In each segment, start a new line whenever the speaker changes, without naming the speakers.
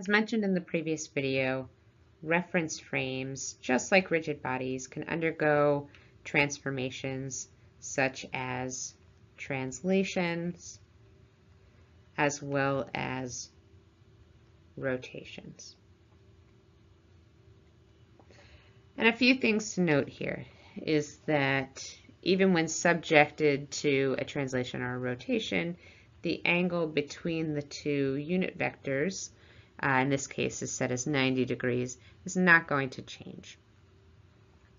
As mentioned in the previous video, reference frames, just like rigid bodies, can undergo transformations such as translations as well as rotations. And a few things to note here is that even when subjected to a translation or a rotation, the angle between the two unit vectors, in this case is set as 90 degrees, is not going to change.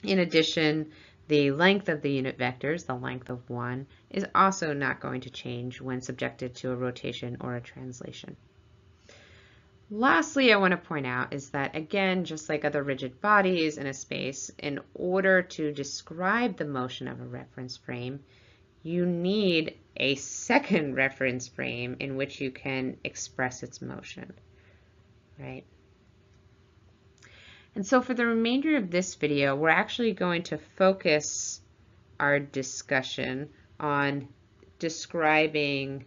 In addition, the length of the unit vectors, the length of 1, is also not going to change when subjected to a rotation or a translation. Lastly, I want to point out is that, again, just like other rigid bodies in a space, in order to describe the motion of a reference frame, you need a second reference frame in which you can express its motion, right? And so for the remainder of this video, we're actually going to focus our discussion on describing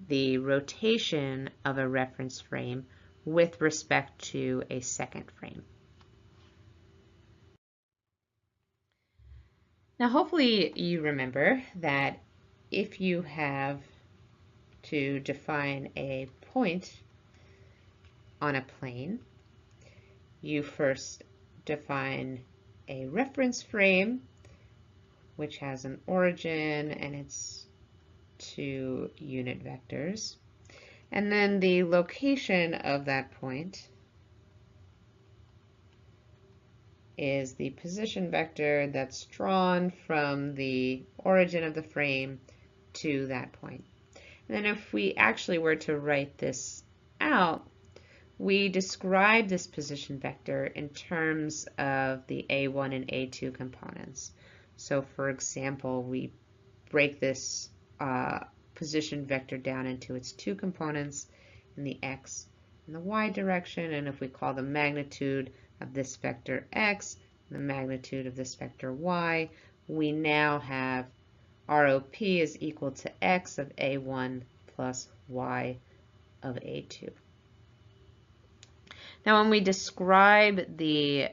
the rotation of a reference frame with respect to a second frame. Now, hopefully you remember that if you have to define a point on a plane, you first define a reference frame, which has an origin and its two unit vectors, and then the location of that point is the position vector that's drawn from the origin of the frame to that point. And then if we actually were to write this out, we describe this position vector in terms of the A1 and A2 components. So for example, we break this position vector down into its two components in the x and the y direction, and if we call the magnitude of this vector x and the magnitude of this vector y, we now have ROP is equal to x of A1 plus y of A2. Now when we describe the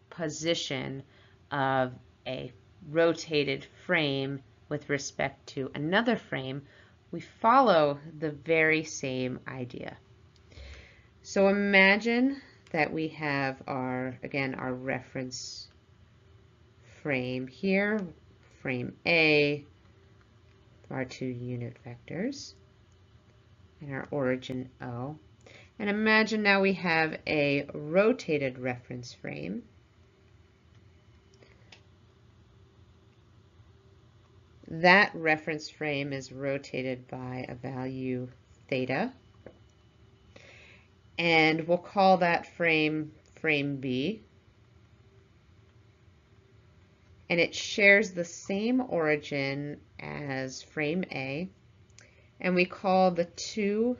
position of a rotated frame with respect to another frame, we follow the very same idea. So imagine that we have our reference frame here, frame A, our two unit vectors, and our origin O. And imagine now we have a rotated reference frame. That reference frame is rotated by a value theta. And we'll call that frame B. And it shares the same origin as frame A. And we call the two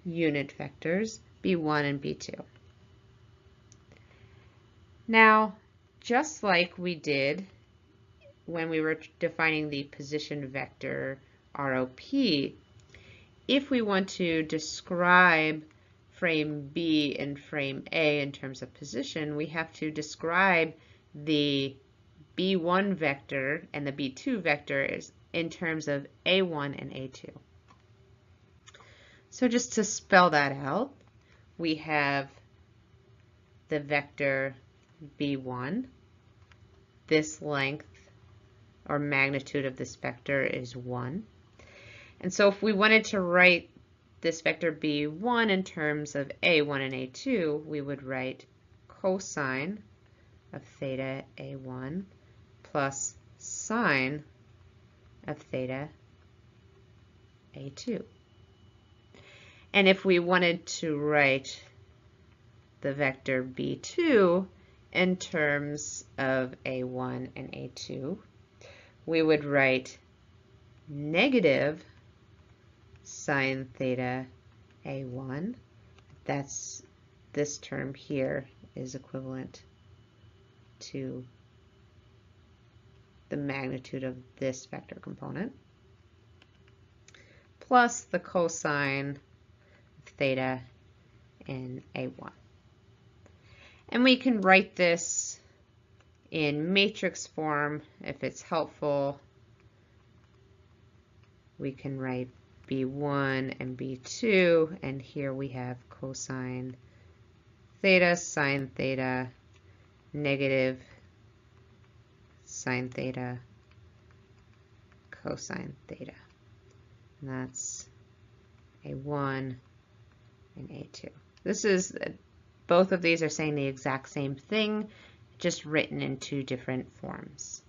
unit vectors B1 and B2. Now, just like we did when we were defining the position vector ROP, if we want to describe frame B and frame A in terms of position, we have to describe the B1 vector and the B2 vector in terms of A1 and A2. So just to spell that out, we have the vector B1. This length or magnitude of this vector is 1. And so if we wanted to write this vector B1 in terms of A1 and A2, we would write cosine of theta A1 plus sine of theta A2. And if we wanted to write the vector B2 in terms of A1 and A2, we would write negative sine theta A1. That's this term here is equivalent to the magnitude of this vector component, plus the cosine theta in A1. And we can write this in matrix form if it's helpful. We can write B1 and B2, and here we have cosine theta, sine theta, negative sine theta, cosine theta. And that's A1 and A2. This is, both of these are saying the exact same thing, just written in two different forms.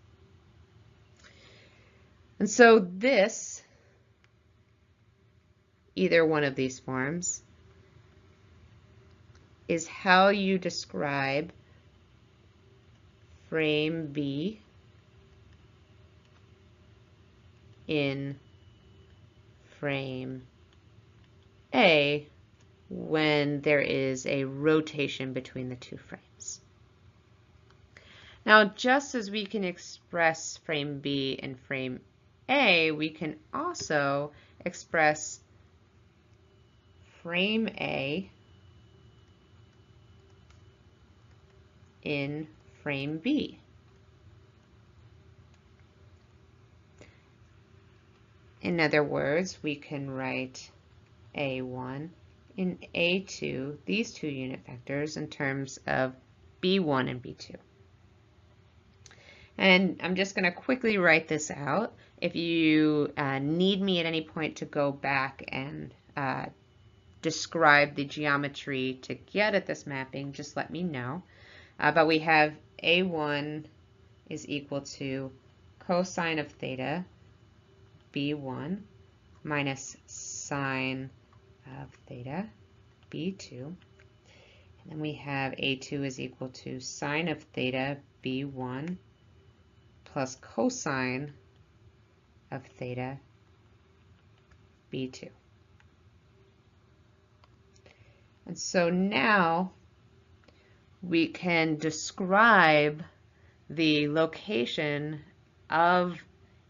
And so this, either one of these forms, is how you describe frame B in frame A when there is a rotation between the two frames. Now, just as we can express frame B in frame A, we can also express frame A in frame B. In other words, we can write A1 in A2, these two unit vectors, in terms of B1 and B2. And I'm just going to quickly write this out. If you need me at any point to go back and describe the geometry to get at this mapping, just let me know. But we have A1 is equal to cosine of theta, B1, minus sine of theta, B2. And then we have A2 is equal to sine of theta, B1, plus cosine of theta, B2. And so now we can describe the location of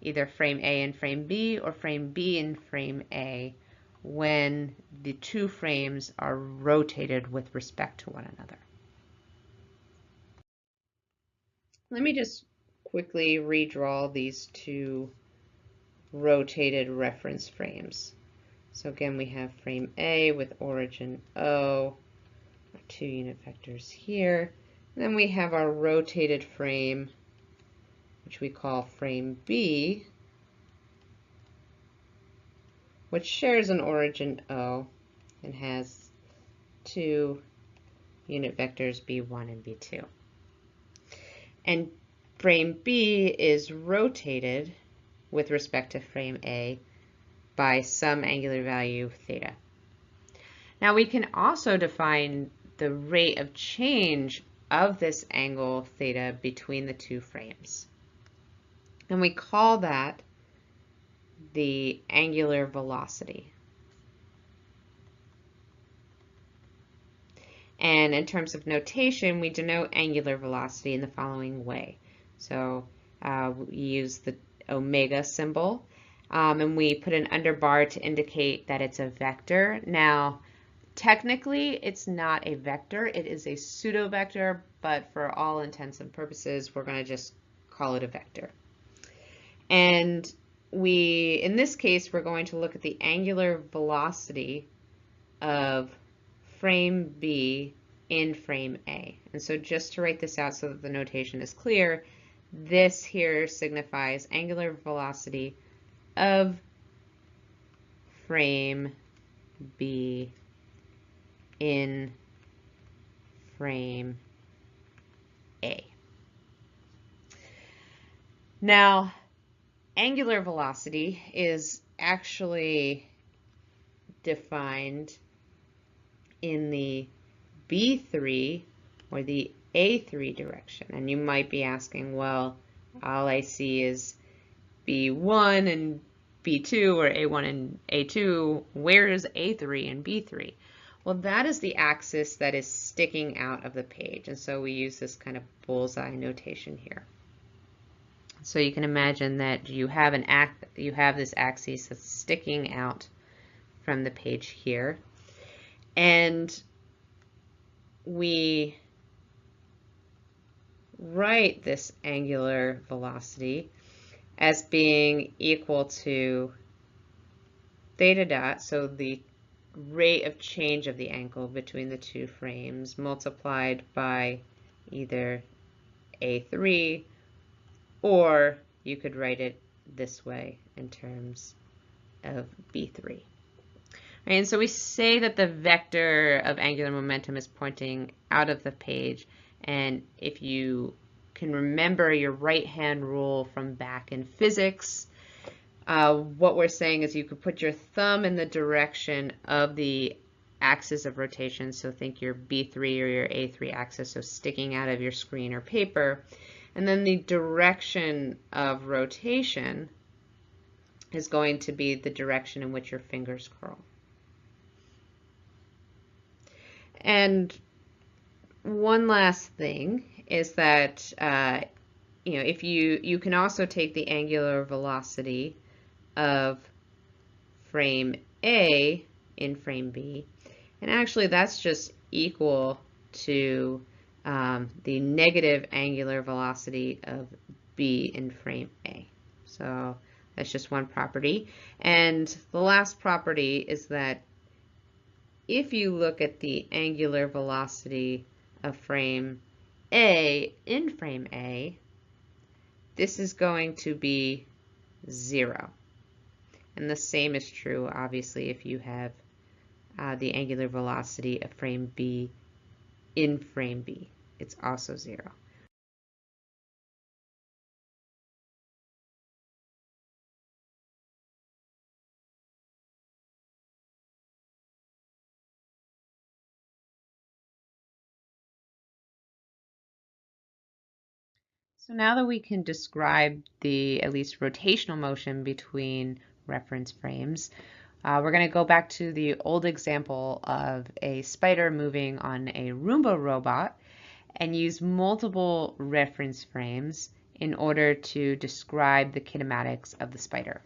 either frame A and frame B or frame B and frame A when the two frames are rotated with respect to one another. Let me just quickly redraw these two rotated reference frames. So again, we have frame A with origin O, our two unit vectors here. And then we have our rotated frame, which we call frame B, which shares an origin O and has two unit vectors B1 and B2. And frame B is rotated with respect to frame A by some angular value theta. Now we can also define the rate of change of this angle theta between the two frames. And we call that the angular velocity. And in terms of notation, we denote angular velocity in the following way. So we use the omega symbol, and we put an underbar to indicate that it's a vector. Now, technically, it's not a vector. It is a pseudovector, but for all intents and purposes, we're going to just call it a vector. And in this case, we're going to look at the angular velocity of frame B in frame A. And so just to write this out so that the notation is clear, this here signifies angular velocity of frame B in frame A. Now, angular velocity is actually defined in the B3 or the A3 direction. And you might be asking, well, all I see is B1 and B2 or A1 and A2. Where is A3 and B3? Well, that is the axis that is sticking out of the page. And so we use this kind of bullseye notation here. So you can imagine that you have this axis that's sticking out from the page here. And we write this angular velocity as being equal to theta dot, so the rate of change of the angle between the two frames, multiplied by either A3, or you could write it this way in terms of B3. And so we say that the vector of angular momentum is pointing out of the page, and if you can remember your right-hand rule from back in physics, what we're saying is you could put your thumb in the direction of the axis of rotation, so think your B3 or your A3 axis, so sticking out of your screen or paper, and then the direction of rotation is going to be the direction in which your fingers curl. And one last thing is that if you can also take the angular velocity of frame A in frame B, and actually that's just equal to the negative angular velocity of B in frame A. So that's just one property. And the last property is that if you look at the angular velocity of frame A in frame A, this is going to be 0. And the same is true, obviously, if you have the angular velocity of frame B in frame B. It's also 0. So now that we can describe the at least rotational motion between reference frames, we're going to go back to the old example of a spider moving on a Roomba robot and use multiple reference frames in order to describe the kinematics of the spider.